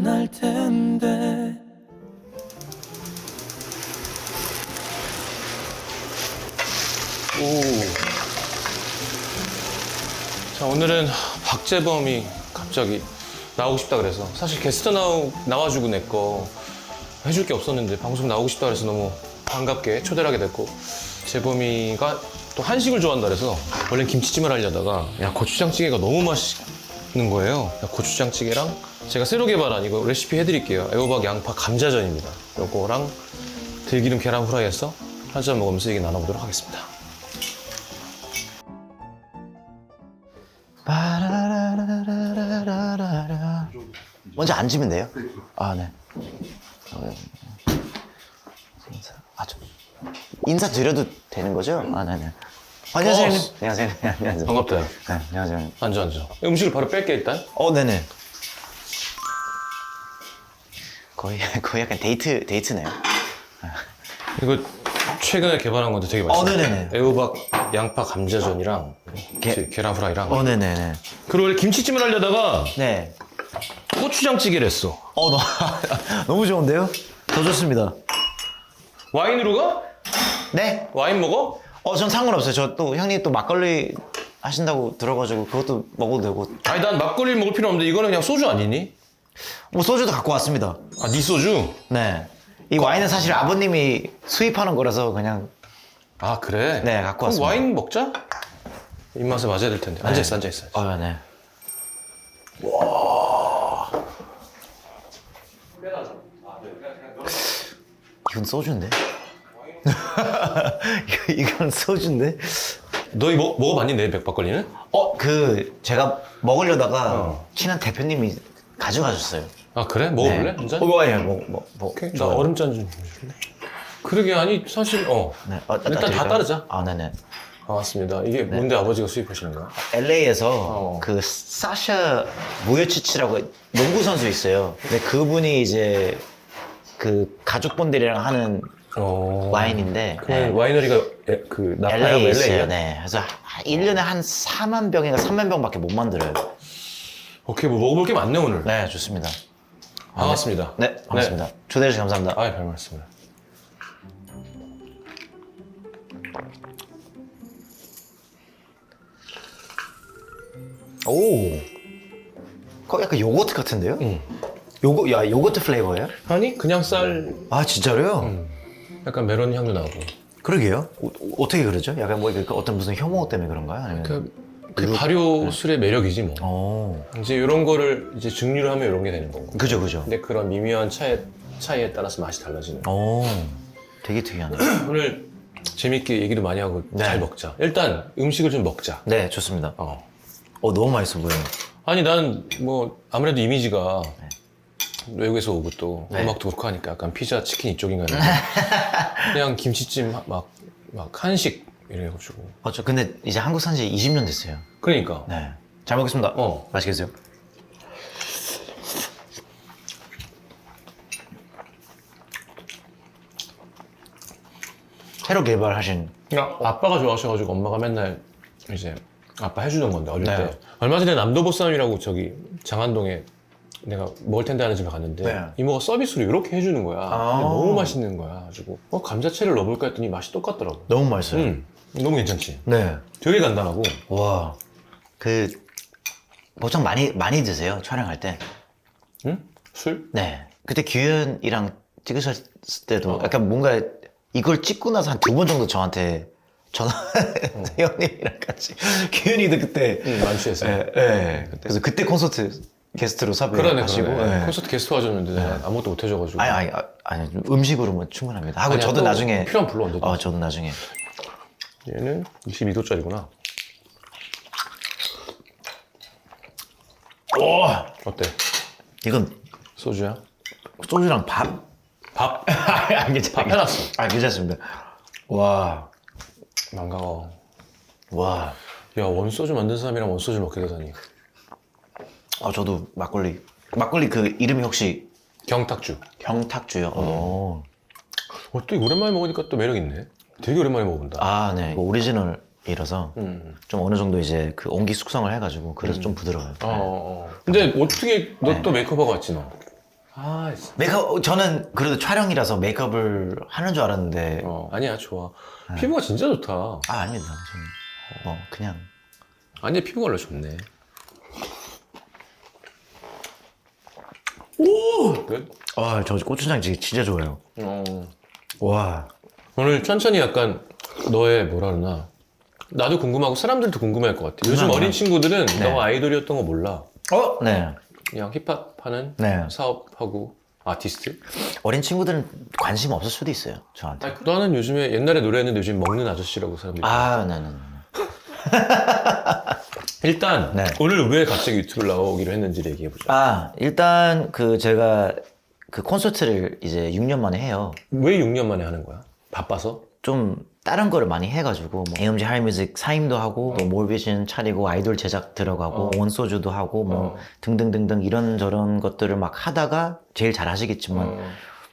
만날 텐데. 자, 오늘은 박재범이 갑자기 나오고 싶다 그래서 사실 게스트 나와주고 내 거 해줄 게 없었는데 방송 나오고 싶다 그래서 너무 반갑게 초대를 하게 됐고, 재범이가 또 한식을 좋아한다 그래서 원래 김치찜을 하려다가 야, 고추장찌개가 너무 맛있는 거예요. 야, 고추장찌개랑 제가 새로 개발한 이거 레시피 해드릴게요. 애호박 양파 감자전입니다. 요거랑 들기름 계란 후라이해서 한 잔 먹으면서 얘기 나눠보도록 하겠습니다. 먼저 앉으면 돼요? 아, 네. 인사 드려도 되는 거죠? 아, 네네. 안녕하세요. 안녕하세요. 안녕하세요. 반갑다. 네, 안녕하세요. 앉아. 음식을 바로 뺄게 일단. 네네. 거의 약간 데이트네요. 이거 최근에 개발한 건데 되게 맛있어요. 네네네. 애호박 양파 감자전이랑 계란 후라이랑. 네네네. 그리고 원래 김치찜을 하려다가 네. 고추장찌개를 했어. 너무 좋은데요? 더 좋습니다. 와인으로 가? 네. 와인 먹어? 전 상관없어요. 저 또 형님 또 막걸리 하신다고 들어가지고 그것도 먹어도 되고. 아니, 난 막걸리 먹을 필요 없는데 이거는 그냥 소주 아니니? 뭐 소주도 갖고 왔습니다. 아, 네 소주? 네. 이 와인은 사실 아버님이 수입하는 거라서 그냥. 아, 그래? 네, 갖고 그럼 왔습니다. 와인 먹자? 입맛에 맞아야 될 텐데. 앉아있어. 네. 이건 소주인데? 이건 소주인데? 너 이거 먹어봤니, 내 맥박걸리는? 제가 먹으려다가 친한 대표님이 가져가셨어요. 아, 그래? 먹어볼래? 한 잔? 오케이. 나 얼음잔 좀 줄래? 그러게, 아니, 사실, 네. 일단 다 따르자. 네네. 맞습니다. 이게 뭔데 아버지가 수입하시는 거야? LA에서 그 사샤 무여치치라고 농구 선수 있어요. 근데 그분이 이제 그 가족분들이랑 하는 와인인데. 그 와이너리가 그 나파야 LA에 있어요. LA야? 네. 그래서 1년에 한 4만 병인가 3만 병밖에 못 만들어요. 오케이, 뭐 먹어볼 게 많네 오늘. 네, 좋습니다. 반갑습니다. 네, 반갑습니다. 초대해 주셔서 감사합니다. 아이, 별 말씀을. 오. 약간 요거트 같은데요? 응. 요거트 플레이버예요? 아니, 그냥 쌀, 아, 진짜로요? 약간 메론 향도 나고. 그러게요. 어떻게 그러죠? 약간 뭐 어떤 무슨 혐오 때문에 그런가요? 아니면 그 발효술의 매력이지 뭐. 이제 이런 거를 이제 증류를 하면 이런 게 되는 거고. 그죠. 근데 그런 미묘한 차이에 따라서 맛이 달라지는 거. 되게 특이하네요. 오늘 재밌게 얘기도 많이 하고 네. 잘 먹자. 일단 음식을 좀 먹자. 네, 좋습니다. 너무 맛있어 보여요. 아니, 나는 뭐 아무래도 이미지가 외국에서 오고 또 음악도 그렇고 하니까 약간 피자, 치킨 이쪽인가 했는데 그냥 김치찜 막 한식 이래가지고. 맞죠. 근데 이제 한국 산 지 20년 됐어요. 그러니까. 네. 잘 먹겠습니다. 맛있게 드세요. 새로 개발하신. 아빠가 좋아하셔가지고 엄마가 맨날 이제 아빠 해주던 건데 어릴 네. 때. 얼마 전에 남도보쌈이라고 저기 장안동에 내가 먹을 텐데 하는 집에 갔는데 네. 이모가 서비스로 이렇게 해주는 거야. 근데 너무 맛있는 거야. 가지고 감자채를 넣어볼까 했더니 맛이 똑같더라고. 너무 맛있어요. 너무 괜찮지? 네. 되게 간단하고. 와. 보통 많이 드세요, 촬영할 때. 응? 술? 네. 그때 규현이랑 찍으셨을 때도 약간 뭔가 이걸 찍고 나서 한 2번 정도 저한테 형님이랑 같이. 규현이도 그때. 만취했어요. 네. 그래서 그때 콘서트 게스트로 섭외하시고. 그러네. 콘서트 게스트 와줬는데 내가 아무것도 못 해줘가지고. 아니, 음식으로만 충분합니다. 하고 아니야, 저도 또 나중에. 필요하면 불러, 언제든. 저도 나중에. 얘는 22도짜리구나. 어때? 이건 소주야? 소주랑 밥. 밥? 괜찮아요. 밥 해놨어. 괜찮습니다. 와. 반가워. 와. 야, 원소주 만든 사람이랑 원소주 먹게 되다니. 저도 막걸리 그 이름이 혹시 경탁주. 경탁주요? 또 오랜만에 먹으니까 또 매력 있네. 되게 오랜만에 먹어본다. 네. 이거 오리지널이라서 좀 어느 정도 이제 그 온기 숙성을 해가지고 그래서 좀 부드러워요. 근데 어떻게 너 또 메이크업하고 왔지 너? 메이크업 저는 그래도 촬영이라서 메이크업을 하는 줄 알았는데 아니야, 좋아. 피부가 진짜 좋다. 아 아닙니다. 저는 뭐 그냥 아니, 피부가 원래 좋네. 오! 끝? 저 고추장 진짜 좋아요. 와. 오늘 천천히 약간 너의 뭐라 그러나 나도 궁금하고 사람들도 궁금할 것 같아. 요즘 어린 친구들은 너 아이돌이었던 거 몰라. 네. 그냥 힙합 하는 네. 사업하고 아티스트. 어린 친구들은 관심 없을 수도 있어요. 저한테. 나는 요즘에 옛날에 노래했는데 요즘 먹는 아저씨라고 사람들이. 네네. 일단 네. 오늘 왜 갑자기 유튜브를 나오기로 했는지 얘기해보자. 일단 제가 콘서트를 이제 6년 만에 해요. 왜 6년 만에 하는 거야? 바빠서? 좀 다른 거를 많이 해가지고 뭐 AMG 하이뮤직 사임도 하고 또 몰비전 차리고 아이돌 제작 들어가고 원소주도 하고 뭐 등등등등 이런저런 것들을 막 하다가 제일 잘 하시겠지만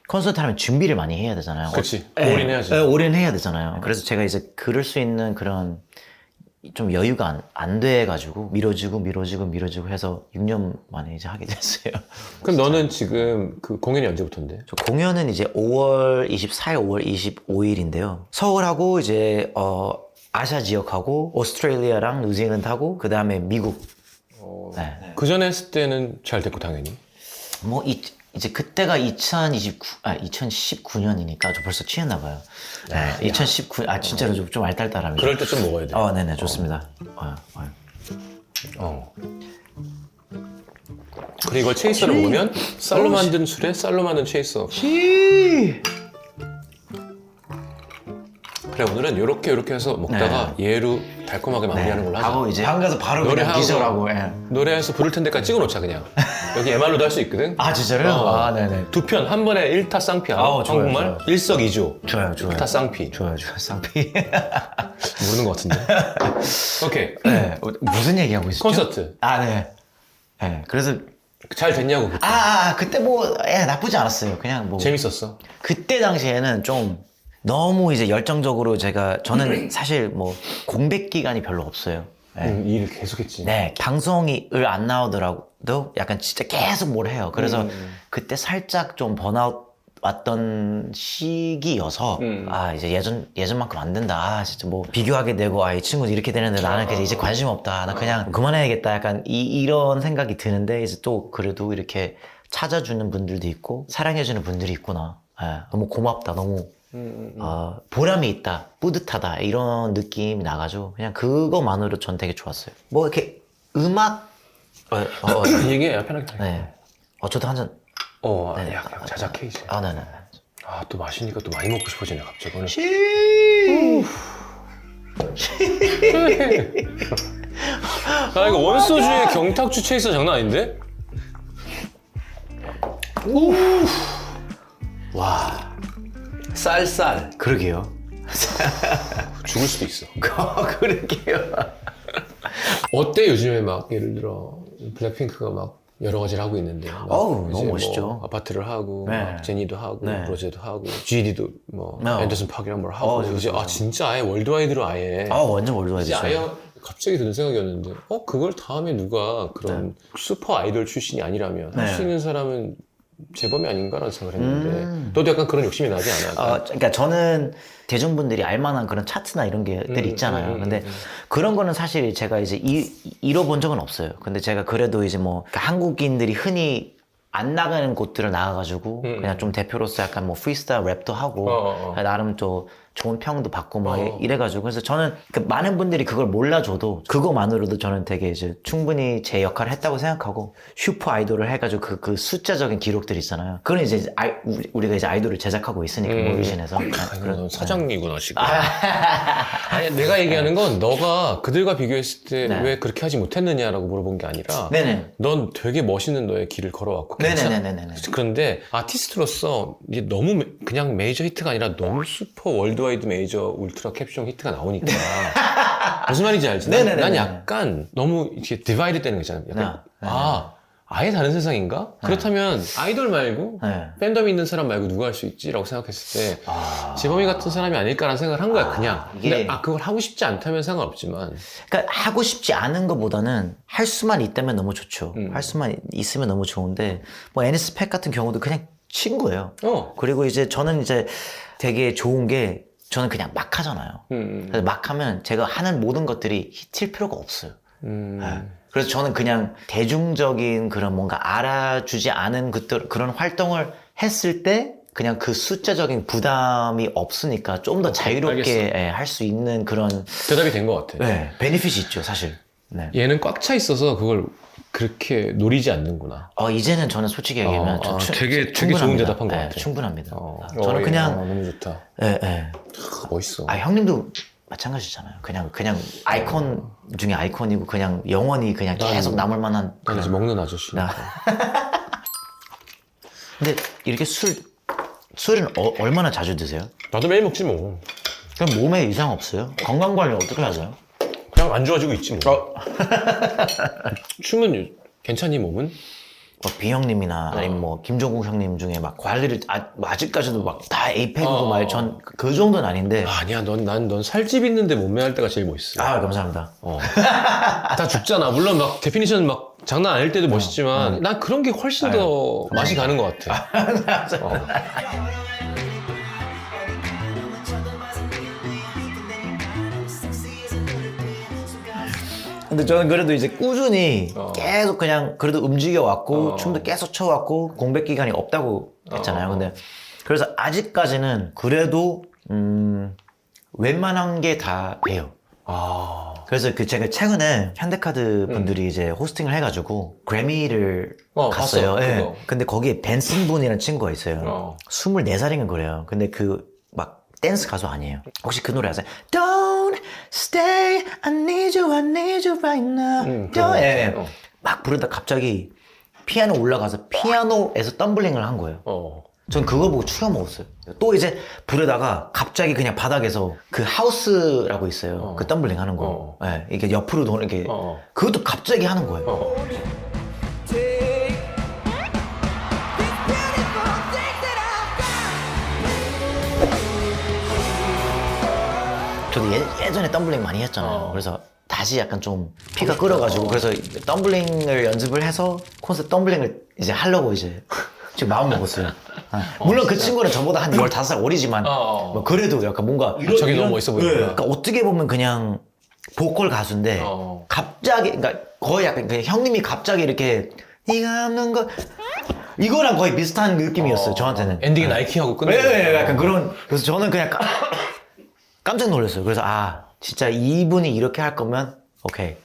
콘서트 하면 준비를 많이 해야 되잖아요. 그치. 올인해야지. 올인해야 되잖아요. 그래서 제가 이제 그럴 수 있는 그런 좀 여유가 안 돼가지고 미뤄지고 해서 6년 만에 이제 하게 됐어요. 그럼 너는 지금 그 공연이 언제부터인데? 저 공연은 이제 5월 24일, 5월 25일인데요. 서울하고 이제 아시아 지역하고 오스트레일리아랑 뉴질랜드하고 그 다음에 미국. 네. 그 전에 했을 때는 잘 됐고 당연히. 뭐 이제 그때가 2019년이니까 저 벌써 취했나 봐요. 네, 2019 진짜로 좀 알딸딸합니다. 그럴 때 좀 먹어야 돼. 네네 좋습니다. 그리고 이걸 체이서로 먹으면 쌀로 만든 술에 쌀로 만든 체이서. 그래 오늘은 요렇게 해서 먹다가 얘로 달콤하게 마무리하는 걸로 하자. 하고 이제 방 가서 바로 그냥 기절하고. 노래해서 부를 텐데까지 찍어놓자 그냥. 여기 MR로도 할 수 있거든. 진짜로요? 네네. 두 편 한 번에 1타 쌍피 하나. 한국말 좋아요. 일석이조. 좋아요. 2타 쌍피. 좋아요. 쌍피. 모르는 것 같은데. 오케이. 네. 무슨 얘기하고 있었죠? 콘서트. 네. 네. 그래서 잘 됐냐고 그때. 그때 뭐 나쁘지 않았어요. 그냥 뭐 재밌었어. 그때 당시에는 좀 너무 이제 열정적으로 저는 사실 뭐 공백 기간이 별로 없어요. 일을 계속했지. 네, 방송을 안 나오더라도 약간 진짜 계속 뭘 해요. 그래서 그때 살짝 좀 번아웃 왔던 시기여서 이제 예전만큼 안 된다. 진짜 뭐 비교하게 되고 이 친구 이렇게 되는데 나는 그냥 이제 관심 없다. 나 그냥 그만해야겠다. 약간 이런 생각이 드는데 이제 또 그래도 이렇게 찾아주는 분들도 있고 사랑해주는 분들이 있구나. 너무 고맙다. 너무 보람이 있다, 뿌듯하다 이런 느낌이 나가지고 그냥 그거만으로 전 되게 좋았어요. 뭐 이렇게 음악 얘기해 편하게. 네. 저도 한 잔. 야 자작해이지. 네네. 또 마시니까 또 많이 먹고 싶어지네 갑자기. 오늘. 이거 원소주의 경탁주 체이서 장난 아닌데? 와, 쌀쌀. 그러게요. 죽을 수도 있어. 그러게요. 어때 요즘에 막 예를 들어 블랙핑크가 막 여러 가지를 하고 있는데 너무 이제 멋있죠. 뭐 아파트를 하고 네. 막 제니도 하고 네. 로제도 하고 GD도 뭐 앤더슨 팍이랑 뭘 하고 그렇죠. 이제 진짜 아예 월드와이드로 아예 완전 월드와이드 이제 아예 갑자기 드는 생각이었는데 그걸 다음에 누가 그런 슈퍼 아이돌 출신이 아니라면 할 수 있는 사람은 재범이 아닌가라는 생각을 했는데 너도 약간 그런 욕심이 나지 않아? 그러니까 저는 대중분들이 알만한 그런 차트나 이런 게들이 있잖아요. 근데 그런 거는 사실 제가 이제 잃어본 적은 없어요. 근데 제가 그래도 이제 뭐 한국인들이 흔히 안 나가는 곳들을 나가가지고 그냥 좀 대표로서 약간 뭐 프리스타일 랩도 하고 나름 또 좋은 평도 받고 뭐 이래가지고 그래서 저는 많은 분들이 그걸 몰라줘도 그거만으로도 저는 되게 이제 충분히 제 역할을 했다고 생각하고 슈퍼 아이돌을 해가지고 그 숫자적인 기록들 있잖아요. 그건 이제 우리가 이제 아이돌을 제작하고 있으니까 모비전에서 그런 사장이구나 지금. 아니 내가 얘기하는 건 너가 그들과 비교했을 때 왜 그렇게 하지 못했느냐라고 물어본 게 아니라 넌 되게 멋있는 너의 길을 걸어왔고 네네네네. 그런데 아티스트로서 이제 너무 그냥 메이저 히트가 아니라 너무 슈퍼 월드와이드 메이저 울트라 캡슐 히트가 나오니까 무슨 말인지 알지? 난 약간 너무 이렇게 디바이드 되는 거 있잖아. 약간 아예 다른 세상인가? 그렇다면 아이돌 말고 네. 팬덤이 있는 사람 말고 누가 할 수 있지라고 생각했을 때 재범이 같은 사람이 아닐까라는 생각을 한 거야 그냥. 이게- 근데 그걸 하고 싶지 않다면 상관없지만 그러니까 하고 싶지 않은 것보다는 할 수만 있다면 너무 좋죠. 할 수만 있으면 너무 좋은데 뭐 NS팩 같은 경우도 그냥 친구예요. 그리고 이제 저는 이제 되게 좋은 게 저는 그냥 막 하잖아요. 그래서 막 하면 제가 하는 모든 것들이 히트일 필요가 없어요. 네. 그래서 저는 그냥 대중적인 그런 뭔가 알아주지 않은 그런 활동을 했을 때 그냥 그 숫자적인 부담이 없으니까 좀 더 자유롭게 할 수 있는 그런 대답이 된 것 같아. 네, 베니핏이 있죠, 사실. 네. 얘는 꽉 차 있어서 그걸 그렇게 노리지 않는구나. 이제는 저는 솔직히 얘기하면 좀 되게 충분합니다. 좋은 대답한 것 네, 같아. 충분합니다. 저는 그냥 너무 좋다. 예, 예. 멋있어. 형님도 마찬가지잖아요. 그냥 아이콘 중에 아이콘이고 그냥 영원히 그냥 계속 남을 만한 난 이제 먹는 아저씨. 근데 이렇게 술은 얼마나 자주 드세요? 나도 매일 먹지 뭐. 그럼 몸에 이상 없어요? 건강 관리 어떻게 하세요? 그냥 안 좋아지고 있지 뭐. 춤은 괜찮니 몸은? 비형님이나 아니면 뭐 김종국 형님 중에 막 관리를 아직까지도 막 다 에이펙이고 막 전 그 정도는 아닌데. 아니야, 넌 살집 있는데 몸매 할 때가 제일 멋있어. 감사합니다. 다 죽잖아. 물론 막 데피니션 막 장난 아닐 때도 멋있지만 난 그런 게 훨씬 더 맛이 가는 것 같아. 근데 저는 그래도 이제 꾸준히 계속 그냥 그래도 움직여 왔고 춤도 계속 춰 왔고 공백 기간이 없다고 했잖아요. 근데 그래서 아직까지는 그래도 웬만한 게 다 돼요. 그래서 제가 최근에 현대카드 분들이 이제 호스팅을 해가지고 그래미를 갔어요. 봤어, 예. 그거. 근데 거기에 벤슨 분이라는 친구가 있어요. 24살인가 그래요. 근데 막 댄스 가수 아니에요. 혹시 그 노래 아세요? Don't stay, I need you right now. 예. 막 부르다 갑자기 피아노 올라가서 피아노에서 덤블링을 한 거예요. 전 그거 보고 추려 먹었어요. 또 이제 부르다가 갑자기 그냥 바닥에서 그 하우스라고 있어요. 그 덤블링 하는 거. 예, 이게 옆으로 도는 게 그것도 갑자기 하는 거예요. 저도 예전에 덤블링 많이 했잖아요. 그래서 다시 약간 좀 피가 끓어가지고 그래서 덤블링을 연습을 해서 콘서트 덤블링을 이제 하려고 이제 지금 마음 먹었어요. 물론 그 친구는 저보다 한 15살 어리지만 뭐 그래도 약간 뭔가 저게 너무 멋있어 보이구나. 그러니까 어떻게 보면 그냥 보컬 가수인데 갑자기 그러니까 거의 약간 그냥 형님이 갑자기 이렇게 네가 없는 거 이거랑 거의 비슷한 느낌이었어요. 저한테는 엔딩에 나이키하고 끝내. 네, 약간 그런. 그래서 저는 그냥 깜짝 놀랐어요. 그래서 진짜 이분이 이렇게 할 거면 오케이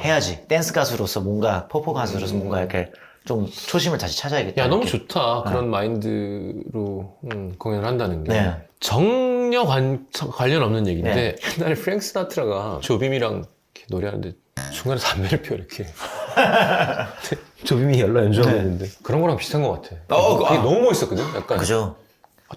해야지. 댄스 가수로서 뭔가 퍼포 가수로서 뭔가 이렇게 좀 초심을 다시 찾아야겠다. 야, 너무 이렇게. 좋다. 그런 마인드로 공연을 한다는 게. 네. 정려 관련 없는 얘기인데 옛날에 프랭크 스나트라가 조빔이랑 이렇게 노래하는데 중간에 담배를 피워 이렇게. 조빔이 연락 연주하고 있는데 그런 거랑 비슷한 것 같아. 그게 너무 멋있었거든. 약간 그죠?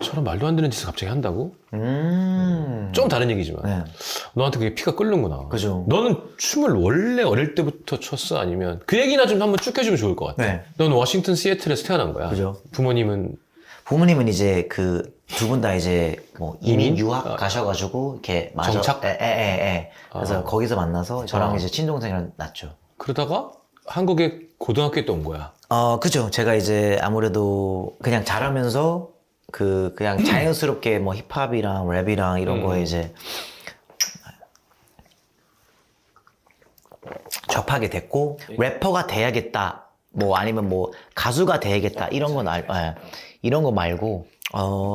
저런 말도 안 되는 짓을 갑자기 한다고? 좀 다른 얘기지만 네. 너한테 그게 피가 끓는구나. 그죠. 너는 춤을 원래 어릴 때부터 췄어? 아니면 그 얘기나 좀 한번 쭉 해주면 좋을 것 같아. 네. 넌 워싱턴 시애틀에서 태어난 거야. 그죠. 부모님은 부모님은 이제 두 분 다 이제 뭐 이민 이민? 유학 가셔가지고 이렇게 정착? 그래서 거기서 만나서 저랑 이제 친동생이랑 났죠. 그러다가 한국에 고등학교에 또 온 거야. 그죠. 제가 이제 아무래도 그냥 자라면서 그냥 자연스럽게 뭐 힙합이랑 랩이랑 이런 거에 이제 접하게 됐고 래퍼가 돼야겠다. 뭐 아니면 뭐 가수가 돼야겠다. 이런 거 말고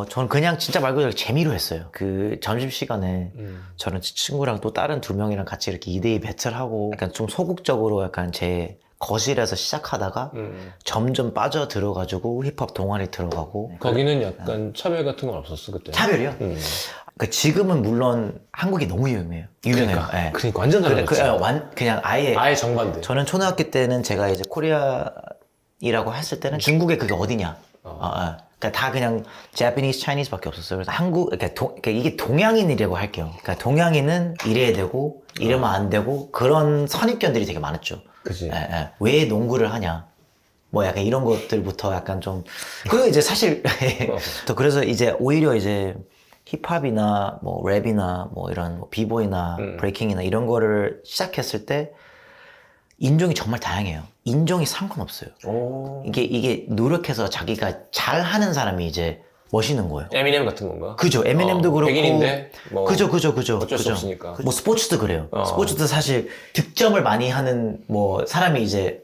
저는 그냥 진짜 말 그대로 재미로 했어요. 그 점심시간에 저는 친구랑 또 다른 2명이랑 같이 이렇게 2대2 배틀하고 약간 좀 소극적으로 약간 제 거실에서 시작하다가 점점 빠져들어가지고 힙합 동아리 들어가고 거기는 약간 차별 같은 건 없었어 그때? 차별이요? 지금은 물론 한국이 너무 유명해요. 그러니까 완전 달라졌지. 그냥 아예 정반대. 저는 초등학교 때는 제가 이제 코리아이라고 했을 때는 중국에 그게 어디냐. 그러니까 다 그냥 Japanese, Chinese밖에 없었어요. 그래서 그러니까 이게 동양인이라고 할게요. 그러니까 동양인은 이래야 되고 이러면 안 되고 그런 선입견들이 되게 많았죠. 그지. 왜 농구를 하냐? 뭐 약간 이런 것들부터 약간 좀 그 이제 사실 또 그래서 이제 오히려 이제 힙합이나 뭐 랩이나 뭐 이런 뭐 비보이나 브레이킹이나 이런 거를 시작했을 때 인종이 정말 다양해요. 인종이 상관없어요. 이게 노력해서 자기가 잘하는 사람이 이제 멋있는 거예요. 에미넴 같은 건가? 그죠. 에미넴도 그렇고. 백인인데 뭐 그죠. 어쩔 수 없으니까. 뭐 스포츠도 그래요. 스포츠도 사실 득점을 많이 하는 뭐 사람이 이제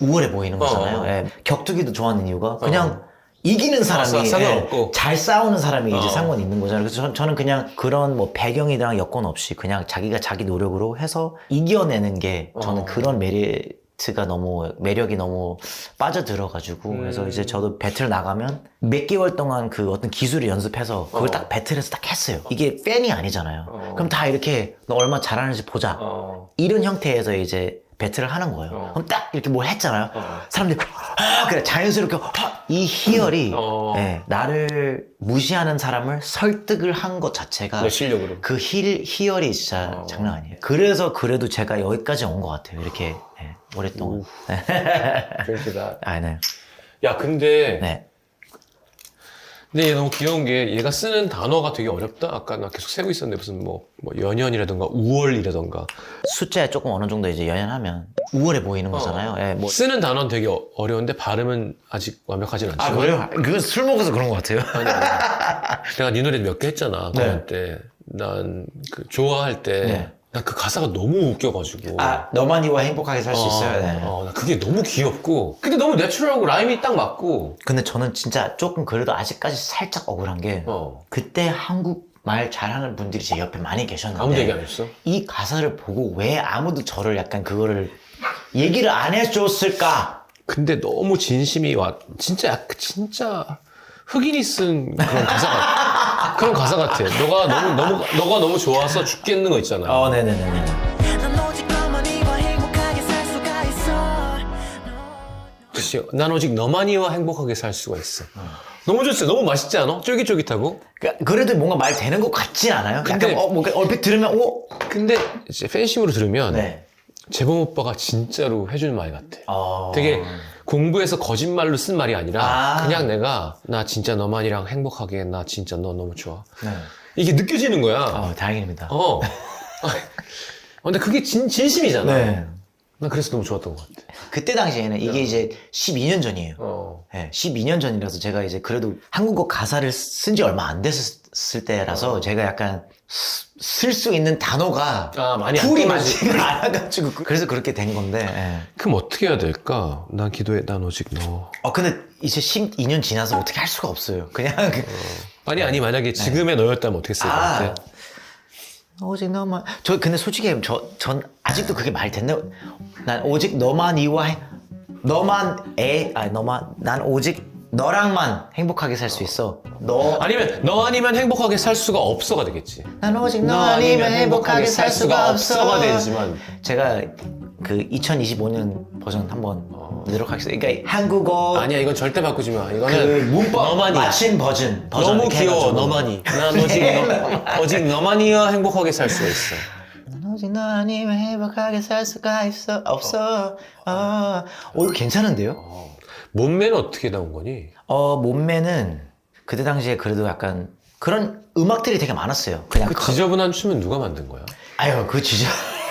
우월해 보이는 거잖아요. 예. 격투기도 좋아하는 이유가 그냥 이기는 사람이 상관없고. 잘 싸우는 사람이 이제 상관이 있는 거잖아요. 그래서 저는 그냥 그런 뭐 배경이랑 여건 없이 그냥 자기가 자기 노력으로 해서 이겨내는 게 저는 그런 매력이 너무 빠져들어가지고 그래서 이제 저도 배틀 나가면 몇 개월 동안 그 어떤 기술을 연습해서 그걸 딱 배틀에서 딱 했어요. 이게 팬이 아니잖아요. 그럼 다 이렇게 너 얼마나 잘하는지 보자. 이런 형태에서 이제 배틀을 하는 거예요. 그럼 딱 이렇게 뭘 했잖아요. 사람들이 그래 자연스럽게 이 희열이 예, 나를 무시하는 사람을 설득을 한 것 자체가 내 실력으로. 그 희열이 진짜 장난 아니에요. 그래서 그래도 제가 여기까지 온 것 같아요. 이렇게 예, 오랫동안. 그렇다. 아, 네. 야, 근데 네. 얘 너무 귀여운 게 얘가 쓰는 단어가 되게 어렵다. 아까 나 계속 세고 있었는데 무슨 뭐 연연이라던가 우월이라던가 숫자에 조금 어느 정도 이제 연연하면 우월해 보이는 거잖아요. 예, 뭐. 쓰는 단어는 되게 어려운데 발음은 아직 완벽하진 않지만. 아, 그래요? 그건 술 먹어서 그런 것 같아요. 내가 네 노래 몇 개 했잖아. 공연 때. 난 그 좋아할 때. 네. 난 그 가사가 너무 웃겨가지고. 아, 너만이와 행복하게 살 수 있어요. 네. 나 그게 너무 귀엽고. 근데 너무 내추럴하고 라임이 딱 맞고. 근데 저는 진짜 조금 그래도 아직까지 살짝 억울한 게 그때 한국말 잘하는 분들이 제 옆에 많이 계셨는데 아무도 얘기 안 했어? 이 가사를 보고 왜 아무도 저를 약간 그거를 얘기를 안 해줬을까? 근데 너무 진심이 진짜 흑인이 쓴 그런 가사 같아. 너가 너무 좋아서 죽겠는 거 있잖아. 네네네네. 난 오직 너만이와 행복하게 살 수가 있어. 그치. 난 오직 너만이와 행복하게 살 수가 있어. 너무 좋지. 너무 맛있지 않아? 쫄깃쫄깃하고. 그래도 뭔가 말 되는 것 같진 않아요? 근데- 약간 뭔가 얼핏 들으면 근데 이제 팬심으로 들으면 네. 재범 오빠가 진짜로 해주는 말 같아. 어... 되게 공부해서 거짓말로 쓴 말이 아니라 아. 그냥 내가 나 진짜 너만이랑 행복하게 나 진짜 너 너무 좋아. 네. 이게 느껴지는 거야. 다행입니다. 근데 그게 진심이잖아. 네. 나 그래서 너무 좋았던 것 같아. 그때 당시에는 이게 이제 12년 전이에요. 네, 12년 전이라서 제가 이제 그래도 한국어 가사를 쓴 지 얼마 안 됐을 때라서 제가 약간 쓸 수 있는 단어가 많이 안 풀이 떨어지- 많지가 않아가지고 그래서 그렇게 된 건데. 예. 그럼 어떻게 해야 될까? 난 기도해, 난 오직 너. 근데 이제 12년 지나서 어떻게 할 수가 없어요. 그냥 아니, 만약에 지금의 너였다면 어떻게 쓸 것 같아? 오직 너만. 근데 솔직히 전 아직도 그게 말이 됐네. 난 오직 너만 난 오직 너랑만 행복하게 살 수 있어. 아니면 너 아니면 행복하게 살 수가 없어가 되겠지. 난 오직 너 아니면 행복하게 살 수가 없어가 되지만. 제가 그 2025년 버전 한번 내도록 하겠습니다. 그러니까 한국어 아니야, 이건 절대 바꾸지 마. 그 이거는 문법 너만이. 맞힌 버전 너무 이렇게 귀여워, 해가지고. 너만이. 난 오직 너만이야 행복하게 살 수가 있어. 난 오직 너 아니면 행복하게 살 수가 없어. 이거 괜찮은데요? 몸매는 어떻게 나온 거니? 몸매는 그때 당시에 그래도 약간 그런 음악들이 되게 많았어요. 그냥 그 지저분한 춤은 누가 만든 거야? 아유 그 지저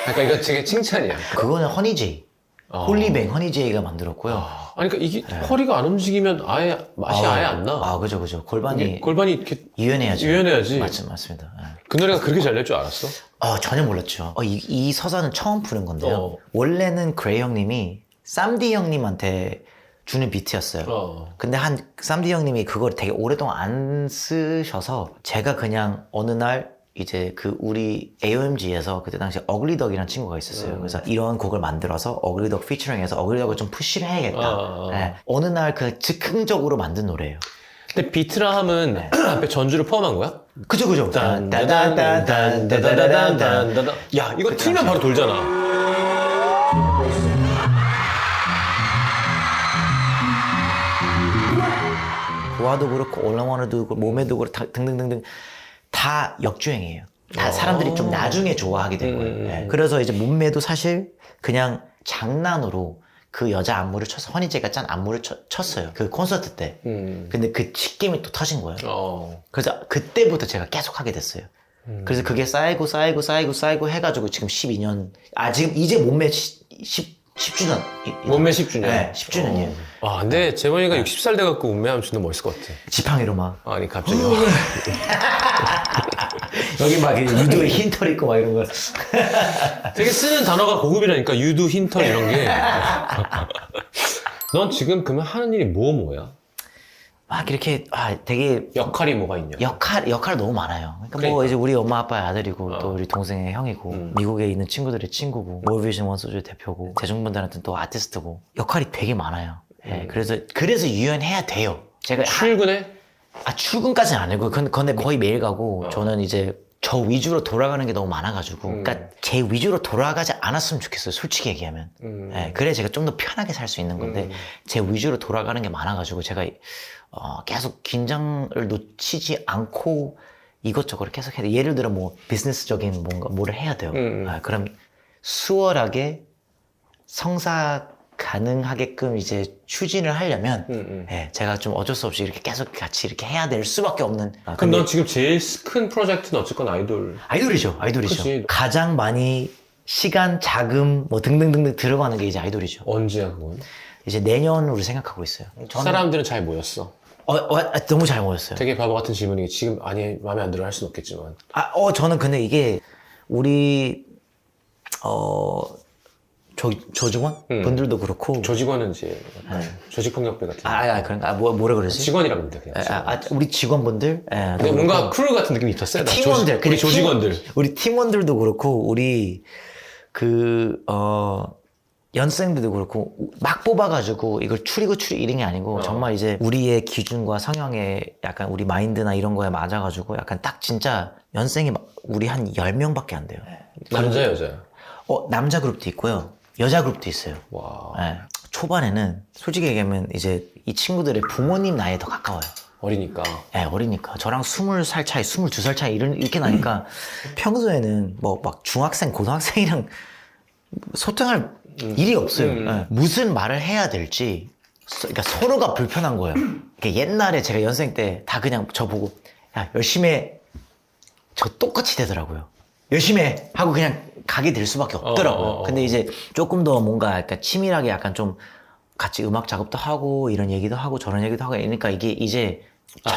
그러니까 이거 되게 칭찬이야. 그거는 허니제이 홀리뱅 허니제이가 만들었고요. 아니 그러니까 이게 허리가 안 움직이면 아예 맛이 아예 안 나. 그죠. 골반이 골반이 이렇게 유연해야죠. 유연해야지. 맞습니다. 예. 그 노래가 그렇게 잘 낼 줄 알았어? 전혀 몰랐죠. 이 서사는 처음 푸는 건데요. 원래는 그레이 형님이 쌈디 형님한테 주는 비트였어요. 근데 쌈디 형님이 그걸 되게 오랫동안 안 쓰셔서 제가 그냥 어느 날 이제 그 우리 AOMG에서 그때 당시에 어글리덕이라는 친구가 있었어요. 그래서 이런 곡을 만들어서 어글리덕 피처링해서 어글리덕을 좀 푸시를 해야겠다. 네. 어느 날 그 즉흥적으로 만든 노래예요. 근데 비트라 함은 앞에 전주를 포함한 거야? 그죠. 딴따단딴따단따단딴따단. 야, 이거 틀면 바로 돌잖아. 보아도 그렇고 올라와도 그렇고 몸에도 그렇고 등등등등 다 역주행이에요. 다 사람들이 좀 나중에 좋아하게 된 거예요. 네. 그래서 이제 몸매도 사실 그냥 장난으로 그 여자 안무를 춰서 허니제이가 짠 안무를 쳤어요. 그 콘서트 때. 근데 그 직겜이 또 터진 거예요. 그래서 그때부터 제가 계속 하게 됐어요. 그래서 그게 쌓이고 해가지고 지금 12년, 지금 이제 몸매 10주년. 몸매 10주년? 네, 10주년이에요. 근데 재범이가 60살 돼갖고 몸매하면 진짜 멋있을 것 같아. 지팡이로 막. 아니, 갑자기. 여기 막 유두에 흰털 있고 막 이런 거. 되게 쓰는 단어가 고급이라니까, 유두, 흰털 이런 게. 넌 지금 그러면 하는 일이 뭐야? 막 이렇게, 되게. 역할이 뭐가 있냐? 역할 너무 많아요. 그러니까 뭐 이제 우리 엄마 아빠의 아들이고 또 우리 동생의 형이고 미국에 있는 친구들의 친구고 월비전 원소주의 대표고 대중분들한테는 또 아티스트고 역할이 되게 많아요. 예, 그래서 유연해야 돼요. 제가 출근해? 출근까지는 안 하고 근데 거의 매일 가고 저는 이제 저 위주로 돌아가는 게 너무 많아가지고 그러니까 제 위주로 돌아가지 않았으면 좋겠어요. 솔직히 얘기하면. 예, 그래 제가 좀 더 편하게 살 수 있는 건데 제 위주로 돌아가는 게 많아가지고 제가 계속 긴장을 놓치지 않고 이것저것 계속 해야 돼. 예를 들어 뭐 비즈니스적인 뭐를 해야 돼요. 그럼 수월하게 성사 가능하게끔 이제 추진을 하려면 예, 제가 좀 어쩔 수 없이 이렇게 계속 같이 이렇게 해야 될 수밖에 없는. 그럼 넌 지금 제일 큰 프로젝트는 어쨌건 아이돌이죠. 그치. 가장 많이 시간, 자금 뭐 등등등등 들어가는 게 이제 아이돌이죠. 언제야 그건? 이제 내년으로 생각하고 있어요. 사람들은 잘 모였어. 너무 잘 모였어요. 되게 바보 같은 질문이 지금 마음에 안 들어 할 수는 없겠지만. 저는 근데 이게 우리 조직원 분들도 그렇고 조직원은 이제 조직폭력배 같은. 그런가 뭐라 그러지? 직원이라고 합니다. 그냥. 우리 직원분들. 근데 뭔가 크루 같은 느낌이 있었어요. 팀원들, 우리 조직원들. 우리 팀원들도 그렇고 우리 연생들도 그렇고 막 뽑아가지고 이걸 추리고 이런 게 아니고 정말 이제 우리의 기준과 성향에 약간 우리 마인드나 이런 거에 맞아가지고 약간 딱 진짜 연생이 우리 한 10명밖에 안 돼요. 남자 여자야? 남자 그룹도 있고요. 여자 그룹도 있어요. 와. 네. 초반에는 솔직히 얘기하면 이제 이 친구들의 부모님 나이에 더 가까워요. 어리니까. 네, 어리니까. 저랑 20살 차이, 22살 차이 이렇게 나니까 평소에는 뭐 막 중학생, 고등학생이랑 소통할 일이 없어요. 네. 무슨 말을 해야 될지 그러니까 서로가 불편한 거예요. 그러니까 옛날에 제가 연생 때 다 그냥 저보고 야 열심히 해. 저 똑같이 되더라고요. 열심히 해 하고 그냥 가게 될 수밖에 없더라고요. 근데 이제 조금 더 뭔가 약간 치밀하게 약간 좀 같이 음악 작업도 하고 이런 얘기도 하고 저런 얘기도 하고 이러니까 이게 이제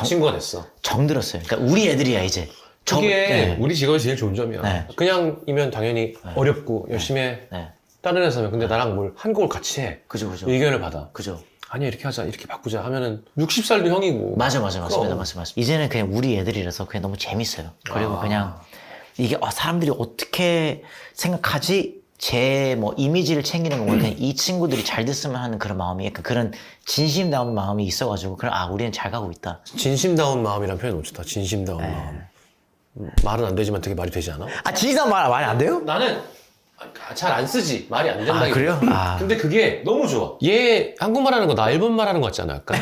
친구가 됐어. 정들었어요. 그러니까 우리 애들이야 이제. 그게 우리 직업이 제일 좋은 점이야. 네. 그냥이면 당연히 어렵고 열심히 해. 다른 회사면 근데 나랑 뭘 한 곡을 같이 해. 그죠. 의견을 받아. 그죠. 아니야 이렇게 하자 이렇게 바꾸자 하면은 60살도 형이고. 맞습니다. 이제는 그냥 우리 애들이라서 그냥 너무 재밌어요. 그리고 그냥 이게 사람들이 어떻게 생각하지? 제 뭐 이미지를 챙기는 거고 그냥 이 친구들이 잘 됐으면 하는 그런 마음이 약간 그런 진심다운 마음이 있어가지고 그럼 우리는 잘 가고 있다. 진심다운 마음이란 표현 너무 좋다. 진심다운 마음. 말은 안 되지만 되게 말이 되지 않아? 진심다운 말이 안 돼요? 나는 잘 안 쓰지. 말이 안 된다. 그래요? 근데 그게 너무 좋아. 얘 한국말 하는 거 나 일본말 하는 거 같잖아. 약간.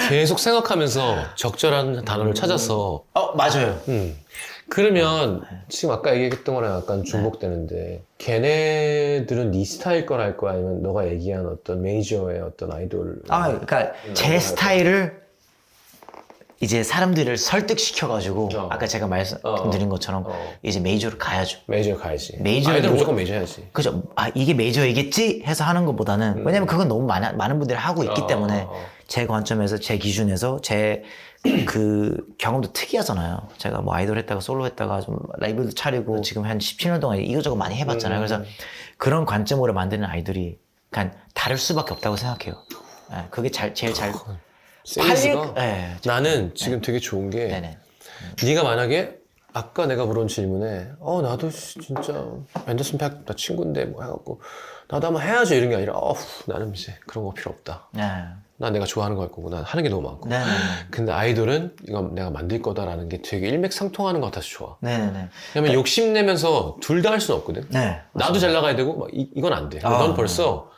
계속 생각하면서 적절한 단어를 찾아서. 맞아요. 그러면 지금 아까 얘기했던 거랑 약간 중복되는데 걔네들은 네 스타일 걸 할 거야? 아니면 너가 얘기한 어떤 메이저의 어떤 아이돌? 그러니까 제 스타일을 이제 사람들을 설득시켜가지고 아까 제가 말씀드린 것처럼 이제 메이저로 가야죠. 메이저 가야지. 아이돌 무조건 메이저 해야지. 그죠. 이게 메이저이겠지 해서 하는 것보다는 왜냐면 그건 너무 많은 분들이 하고 있기 때문에 제 관점에서 제 기준에서 제 그 경험도 특이하잖아요. 제가 뭐 아이돌 했다가 솔로 했다가 좀 라이브도 차리고 지금 한 17년 동안 이것저것 많이 해봤잖아요. 그래서 그런 관점으로 만드는 아이돌이 그냥 다를 수밖에 없다고 생각해요. 그게 제일 잘 세이즈가 나는 지금 되게 좋은 게 네가 만약에 아까 내가 물어본 질문에 나도 진짜 앤더슨 팩 나 친구인데 뭐 해갖고 나도 한번 해야죠 이런 게 아니라 나는 이제 그런 거 필요 없다. 난 내가 좋아하는 거 할 거고 난 하는 게 너무 많고. 근데 아이돌은 이건 내가 만들 거다라는 게 되게 일맥상통하는 것 같아서 좋아. 왜냐면 욕심내면서 둘 다 할 수는 없거든. 나도 잘 나가야 되고 막 이건 안 돼. 넌 벌써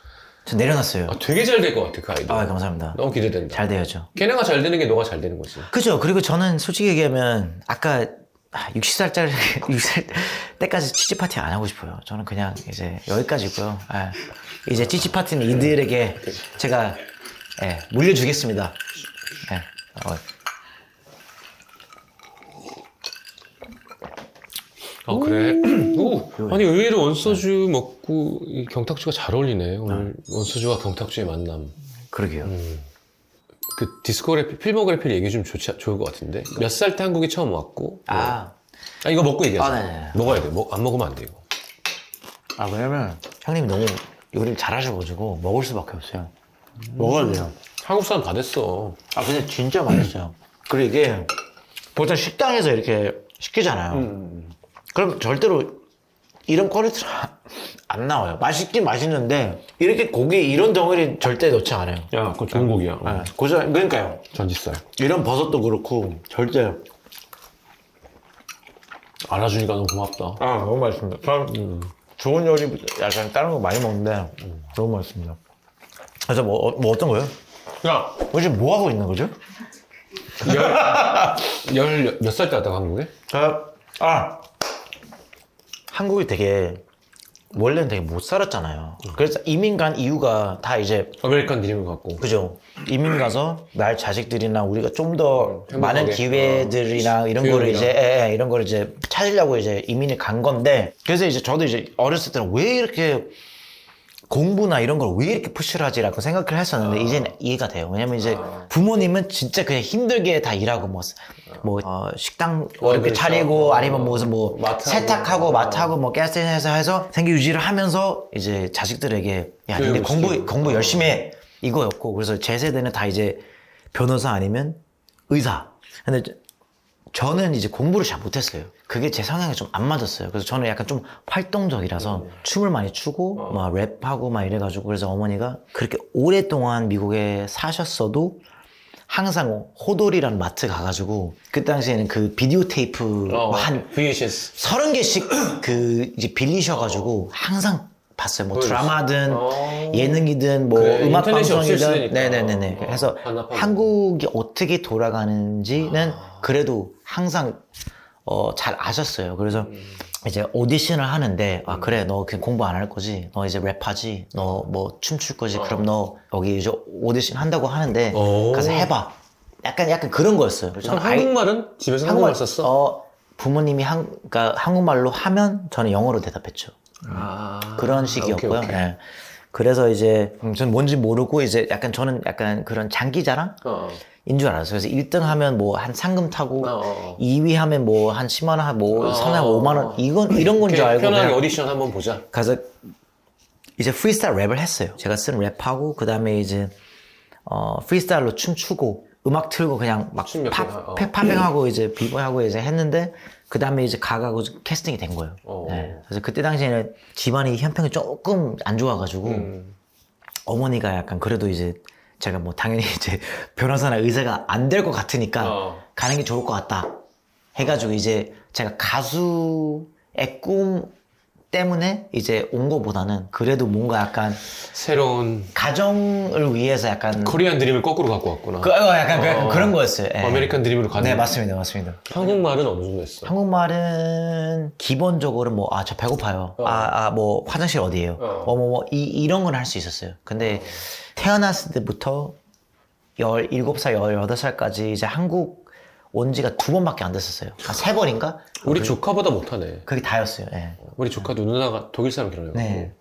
저 내려놨어요. 되게 잘 될 것 같아 그 아이돌. 감사합니다. 너무 기대된다. 잘 돼야죠. 걔네가 잘 되는 게 너가 잘 되는 거지. 그죠. 그리고 저는 솔직히 얘기하면 아까 60살짜리 60살 때까지 치치 파티 안 하고 싶어요. 저는 그냥 이제 여기까지고요. 이제 치치 파티는 이들에게 제가 물려주겠습니다. 그래? 오, 아니 의외로 원소주 먹고 이 경탁주가 잘 어울리네. 오늘 원소주와 경탁주의 만남. 그러게요. 그 디스코그래피, 필모그래피를 얘기 좀 좋을 것 같은데. 몇 살 때 한국에 처음 왔고. 이거 먹고 얘기하자. 네네. 먹어야 돼. 안 먹으면 안 돼, 이거. 왜냐면 형님이 너무 요리를 잘하셔가지고 먹을 수밖에 없어요. 먹어야 돼요. 한국 사람 다 됐어. 근데 진짜 맛있어요. 그리고 이게 보통 식당에서 이렇게 시키잖아요. 그럼 절대로 이런 퀄리티로 안 나와요. 맛있긴 맛있는데 이렇게 고기 이런 덩어리 절대 넣지 않아요. 야, 그거 좋은 고기야. 그러니까요. 전지살. 이런 버섯도 그렇고 절대. 알아주니까 너무 고맙다. 너무 맛있습니다. 전 좋은 요리 약간 다른 거 많이 먹는데 너무 맛있습니다. 그래서 뭐 어떤 거요? 야, 지금 뭐 하고 있는 거죠? 몇 살 때 왔다가 한국에? 한국이 되게 원래는 되게 못 살았잖아요. 그래서 이민 간 이유가 다 이제 아메리칸 드림을 갖고. 그죠. 이민 가서 날 자식들이나 우리가 좀 더 행복하게. 많은 기회들이나 이런 거를 교육이나. 이제 이런 거를 이제 찾으려고 이제 이민을 간 건데 그래서 이제 저도 이제 어렸을 때는 왜 이렇게 공부나 이런 걸 왜 이렇게 푸시를 하지라고 생각을 했었는데 이제는 이해가 돼요. 왜냐면 이제 부모님은 진짜 그냥 힘들게 다 일하고 식당 이렇게 그렇죠. 차리고 아니면 무슨 마트하고. 세탁하고 마트하고 가스해서 해서 생계 유지를 하면서 이제 자식들에게 야 근데 공부 열심히 해 이거였고 그래서 제 세대는 다 이제 변호사 아니면 의사. 근데 저는 이제 공부를 잘 못했어요. 그게 제 성향에 좀 안 맞았어요. 그래서 저는 약간 좀 활동적이라서 춤을 많이 추고 막 랩하고 막 이래가지고 그래서 어머니가 그렇게 오랫동안 미국에 사셨어도 항상 호돌이라는 마트 가가지고 그 당시에는 그 비디오 테이프 한 VHS. 30개씩 그 이제 빌리셔가지고 항상 봤어요. 뭐 드라마든 예능이든 뭐 그래, 음악 인터넷이 없을 방송이든 때니까. 네네네네. 그래서 반납하고. 한국이 어떻게 돌아가는지는 그래도 항상 잘 아셨어요. 그래서 이제 오디션을 하는데 그래 너 그냥 공부 안 할 거지 너 이제 랩하지 너 뭐 춤출 거지 그럼 너 여기 이제 오디션 한다고 하는데 가서 해봐 약간 그런 거였어요. 그래서 그럼 한국말은? 집에서 한국말 썼어? 부모님이 그러니까 한국말로 하면 저는 영어로 대답했죠. 그런 식이었고요. 오케이. 네. 그래서 이제 저는 뭔지 모르고 이제 저는 약간 그런 장기자랑 인 줄 알았어요. 그래서 1등 하면 뭐 한 상금 타고 2위 하면 뭐 한 10만 원, 뭐 3등 5만 원 이런 건 줄 알고 편하게 그냥 오디션 한번 보자. 가서 이제 프리스타일 랩을 했어요. 제가 쓴 랩하고 그 다음에 이제 프리스타일로 춤추고 음악 틀고 그냥 막 춤몇 개, 팝핑하고 이제 비보이하고 이제 했는데 그 다음에 이제 가가고 캐스팅이 된 거예요. 네. 그래서 그때 당시에는 집안이 형편이 조금 안 좋아가지고 어머니가 약간 그래도 이제 제가 뭐 당연히 이제 변호사나 의사가 안 될 것 같으니까 가는 게 좋을 것 같다 해가지고 이제 제가 가수의 꿈 때문에 이제 온 거보다는 그래도 뭔가 약간 새로운 가정을 위해서 약간 코리안 드림을 거꾸로 갖고 왔구나. 약간 그런 거였어요. 예. 아메리칸 드림으로 가는. 네, 맞습니다. 한국말은 어느 정도 했어? 한국말은 기본적으로 뭐 저 배고파요. 뭐 화장실 어디예요? 이런 건 할 수 있었어요. 근데 태어났을 때부터 17살, 18살까지 이제 한국 온 지가 2번밖에 안 됐었어요. 3번인가? 우리 조카보다 못하네. 그게 다였어요. 예. 우리 조카도 누나가 독일 사람 결혼해가지고. 네.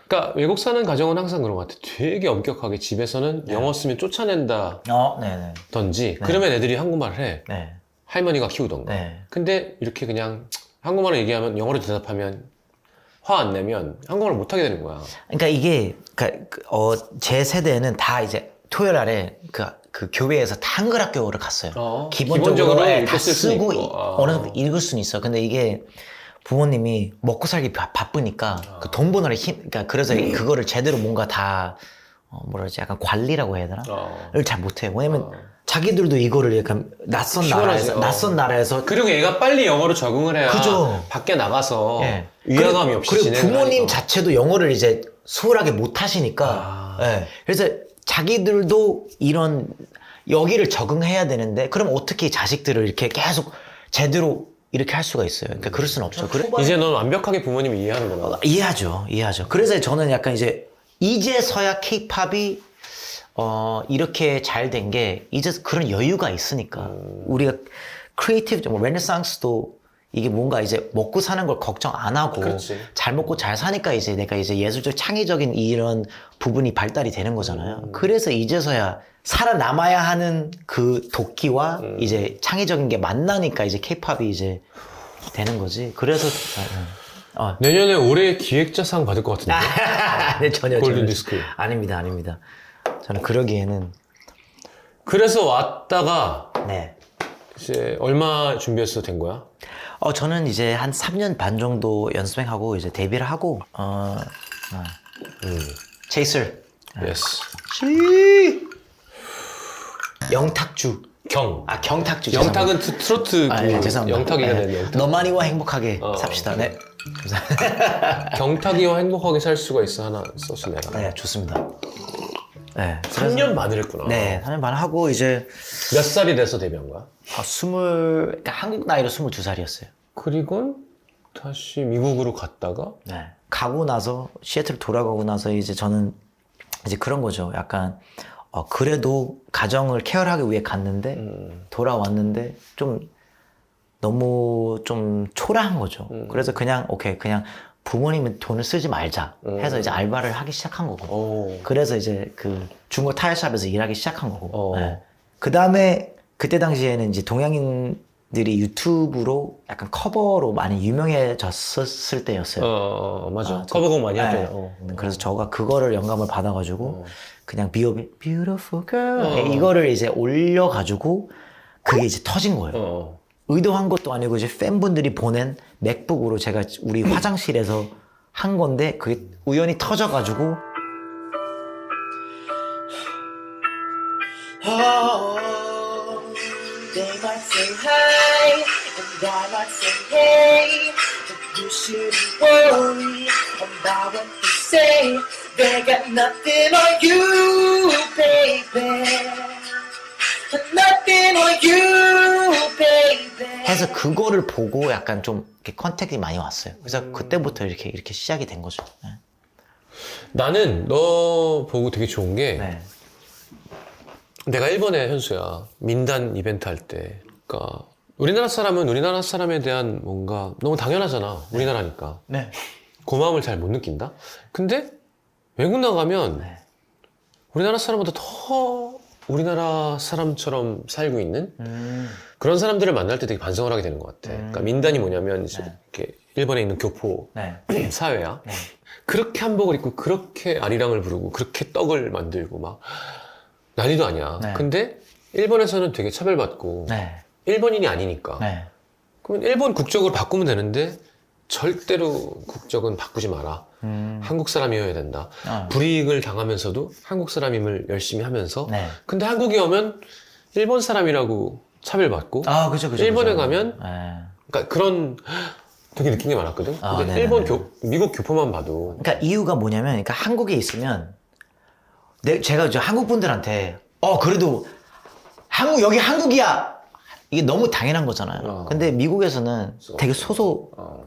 그러니까 외국 사는 가정은 항상 그런 것 같아. 되게 엄격하게 집에서는 영어 쓰면 쫓아낸다 네네. 던지 그러면 애들이 한국말을 해. 네. 할머니가 키우던가. 네. 근데 이렇게 그냥 한국말을 얘기하면 영어로 대답하면 화 안 내면 한국말을 못하게 되는 거야. 그러니까 이게 제 세대는 다 이제 토요일 날에 그 교회에서 다 한글 학교를 갔어요. 기본적으로 다 읽을 수 쓰고 있고. 어느 정도 읽을 수는 있어. 근데 이게 부모님이 먹고 살기 바쁘니까 그 돈 버느라 그러니까 그래서 그거를 제대로 뭔가 다 뭐라지 약간 관리라고 해야 되나? 를 잘 못해요. 왜냐면 자기들도 이거를 약간 낯선 나라에서 그리고 얘가 빨리 영어로 적응을 해야 그죠. 밖에 나가서 예. 위화감이 없이 그리고 지내는 부모님 거니까. 자체도 영어를 이제 수월하게 못 하시니까 예. 그래서 자기들도 이런 여기를 적응해야 되는데 그럼 어떻게 자식들을 이렇게 계속 제대로 이렇게 할 수가 있어요. 그러니까 그럴 수는 없죠. 그래? 이제 넌 완벽하게 부모님을 이해하는구나. 이해하죠. 그래서 저는 약간 이제서야 케이팝이 이렇게 잘 된 게 이제 그런 여유가 있으니까 우리가 크리에이티브 뭐 레네상스도 이게 뭔가 이제 먹고 사는 걸 걱정 안 하고 그렇지. 잘 먹고 잘 사니까 이제 내가 이제 예술적 창의적인 이런 부분이 발달이 되는 거잖아요. 그래서 이제서야 살아남아야 하는 그 도끼와 이제 창의적인 게 만나니까 이제 케이팝이 이제 되는 거지. 그래서 내년에 올해 기획자상 받을 것 같은데. 네, 전혀 골든 디스크. 아닙니다. 저는 그러기에는 그래서 왔다가 네. 이제 얼마 준비해서 된 거야? 저는 이제 한 3년 반 정도 연습생하고 이제 데뷔를 하고 체이서 예스. 영탁주 경탁주 영탁은 트로트 네, 죄송합니다. 영탁이가 네. 된 영탁. 너만이와 행복하게 삽시다. 네. 경탁이와 행복하게 살 수가 있어 하나 써서 내가. 네, 좋습니다. 네. 3년 반을 했구나. 네, 3년 반 하고 이제 몇 살이 돼서 데뷔한 거야? 그러니까 한국 나이로 22살이었어요. 그리고 다시 미국으로 갔다가 네. 가고 나서 시애틀 돌아가고 나서 이제 저는 이제 그런 거죠. 약간 그래도 가정을 케어하기 위해 갔는데 돌아왔는데 좀 너무 좀 초라한 거죠. 그래서 그냥 그냥 부모님은 돈을 쓰지 말자 해서 이제 알바를 하기 시작한 거고. 그래서 이제 그 중고 타이어샵에서 일하기 시작한 거고. 네. 그 다음에 그때 당시에는 이제 동양인들이 유튜브로 약간 커버로 많이 유명해졌을 때였어요. 맞아. 커버곡 많이 하죠. 그래서 저가 그거를 영감을 받아가지고 그냥 B.O.B. Beautiful Girl 이거를 이제 올려가지고 그게 이제 터진 거예요. 의도한 것도 아니고 이제 팬분들이 보낸 맥북으로 제가 우리 화장실에서 한 건데 그게 우연히 터져가지고 They might say hi, and I might say hey, but you shouldn't worry about what they say. They got nothing on you, baby. Nothing on you, baby. 해서 그거를 보고 약간 좀 이렇게 컨택이 많이 왔어요. 그래서 그때부터 이렇게 시작이 된 거죠. 네. 나는 너 보고 되게 좋은 게 네. 내가 일본에 현수야 민단 이벤트 할 때 그러니까 우리나라 사람은 우리나라 사람에 대한 뭔가 너무 당연하잖아. 우리나라니까 네. 고마움을 잘 못 느낀다. 근데 외국 나가면 우리나라 사람보다 더 우리나라 사람처럼 살고 있는 그런 사람들을 만날 때 되게 반성을 하게 되는 것 같아. 그러니까 민단이 뭐냐면 이제 이렇게 일본에 있는 교포 사회야. 그렇게 한복을 입고 그렇게 아리랑을 부르고 그렇게 떡을 만들고 막 난리도 아니야. 근데 일본에서는 되게 차별받고 일본인이 아니니까. 그러면 일본 국적으로 바꾸면 되는데 절대로 국적은 바꾸지 마라. 한국 사람이어야 된다. 불이익을 당하면서도 한국 사람임을 열심히 하면서. 근데 한국에 오면 일본 사람이라고 차별받고. 그죠. 일본에 가면 그러니까 그런 되게 느낀 게 많았거든. 근데 일본 미국 교포만 봐도. 그러니까 이유가 뭐냐면, 그러니까 한국에 있으면 제가 이제 한국 분들한테 그래도 여기 한국이야. 이게 너무 당연한 거잖아요. 근데 미국에서는 되게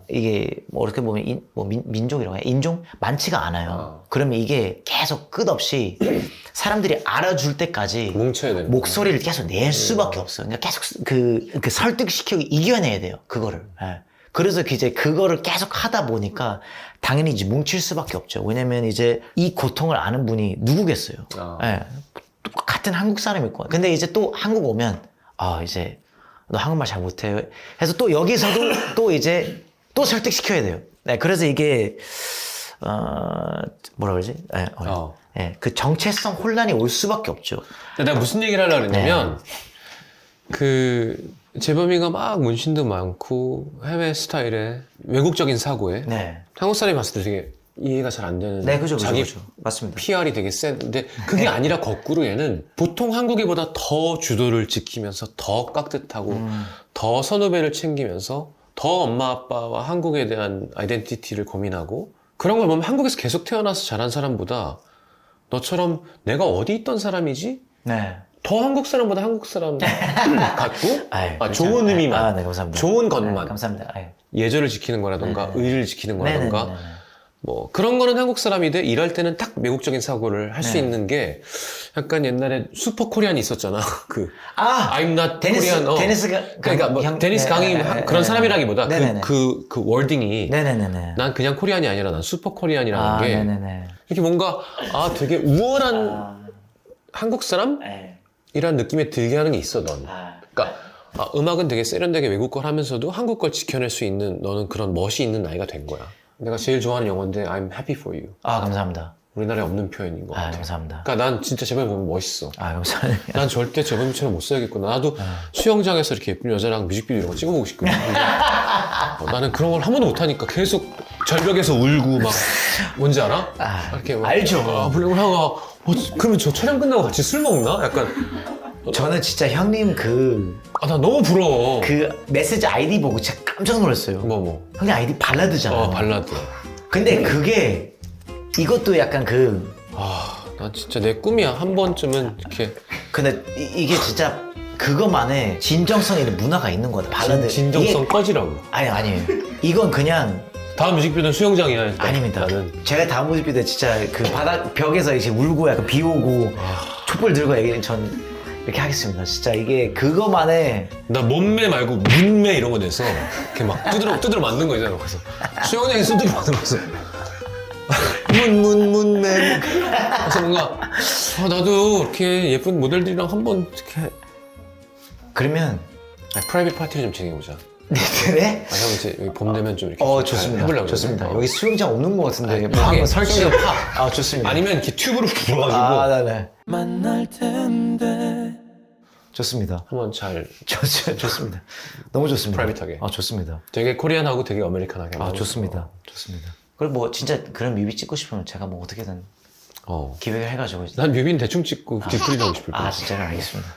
이게 뭐 어떻게 보면 민족이라고 해야 인종 많지가 않아요. 그러면 이게 계속 끝없이 사람들이 알아줄 때까지 뭉쳐야 되는 목소리를 계속 낼 수밖에 없어요. 그러니까 계속 그 설득시키고 이겨내야 돼요. 그거를. 그래서 이제 그거를 계속 하다 보니까 당연히 이제 뭉칠 수밖에 없죠. 왜냐면 이제 이 고통을 아는 분이 누구겠어요. 같은 한국 사람일 거야. 근데 이제 또 한국 오면 이제 너 한국말 잘 못해 해서 또 여기서도 또 이제 또 설득시켜야 돼요. 그래서 이게 뭐라 그러지? 그 정체성 혼란이 올 수밖에 없죠. 내가 무슨 얘기를 하려고 그랬냐면 그 재범이가 막 문신도 많고 해외 스타일에 외국적인 사고에 한국 사람이 봤을 때 되게 이해가 잘 안 되는 그죠. 맞습니다. PR이 되게 센데 그게 아니라 거꾸로 얘는 보통 한국이보다 더 주도를 지키면서 더 깍듯하고 더 선후배를 챙기면서 더 엄마 아빠와 한국에 대한 아이덴티티를 고민하고 그런 걸 보면 한국에서 계속 태어나서 자란 사람보다 너처럼 내가 어디 있던 사람이지? 더 한국 사람보다 한국 사람 같고 아유, 좋은 의미만 아, 네, 감사합니다. 좋은 것만 아, 감사합니다. 아유. 예절을 지키는 거라던가 네네. 의리를 지키는 거라던가 네네네네. 뭐 그런 거는 한국 사람인데 일할 때는 딱 외국적인 사고를 할 수 네. 있는 게 약간 옛날에 슈퍼 코리안이 있었잖아. 그 아, I'm not 데니스, Korean. 데니스가 그러니까 뭐 형- 데니스 네, 강의 네, 네, 그런 네. 사람이라기보다 네네네. 그 워딩이 네네네네. 난 그냥 코리안이 아니라 난 슈퍼 코리안이라는 아, 게 네네네. 이렇게 뭔가 되게 우월한 아, 한국 사람? 네. 이란 느낌에 들게 하는 게 있어, 넌. 아, 그러니까 음악은 되게 세련되게 외국 걸 하면서도 한국 걸 지켜낼 수 있는 너는 그런 멋이 있는 나이가 된 거야. 내가 제일 좋아하는 영어인데 I'm happy for you. 아, 감사합니다. 우리나라에 없는 표현인 것 아, 같아. 감사합니다. 그러니까 난 진짜 제발 보면 멋있어. 아, 감사합니다. 난 절대 제발처럼 못 써야겠구나. 나도 수영장에서 이렇게 예쁜 여자랑 뮤직비디오 이런 거 찍어보고 싶거든. 근데 나는 그런 걸 한 번도 못하니까 계속 절벽에서 울고 막 뭔지 알아? 이렇게 막 알죠. 블랙홀하고 그러면 저 촬영 끝나고 같이 술 먹나? 약간 저는 진짜 형님 나 너무 부러워. 그 메시지 아이디 보고 진짜 깜짝 놀랐어요. 뭐. 형님 아이디 발라드잖아요. 발라드. 근데 그게 이것도 약간 난 진짜 내 꿈이야. 한 번쯤은 이렇게 근데 이게 진짜 그것만의 진정성 있는 문화가 있는 거다. 발라드. 진정성 꺼지라고. 아니에요. 이건 그냥 다음 뮤직비디오는 수영장이야. 일단. 아닙니다. 나는 제가 다음 모습 때 진짜 그 바닥 벽에서 이제 울고 약간 비 오고 촛불 들고 전 이렇게 하겠습니다. 진짜 이게 그거만의 나 몸매 말고 문매 이런 거 내서 이렇게 막 두드러 만든 거 있잖아. 그래서 수영장에서 두드러 만든 거서 문매. 그래서 뭔가 나도 이렇게 예쁜 모델들이랑 한번 이렇게 그러면 프라이빗 파티를 좀 진행해보자. 네? 형 이제 여기 봄 되면 좀 이렇게 좋습니다. 해보려고 좋습니다. 그러거든. 여기 수영장 없는 것 같은데 뭐 파게. 한번 설치. 수영장 파. 좋습니다. 아니면 이렇게 튜브로 불어가지고 아, 네네. 만날 텐데. 좋습니다. 한번 잘 좋습니다. 너무 좋습니다. 프라이빗하게. 좋습니다. 되게 코리안하고 되게 아메리칸하게. 한번. 좋습니다. 좋습니다. 그리고 뭐 진짜 그런 뮤비 찍고 싶으면 제가 뭐 어떻게든 기획을 해가지고. 난 뮤비는 대충 찍고 뒷풀이 나고 싶을 거야. 진짜요? 알겠습니다.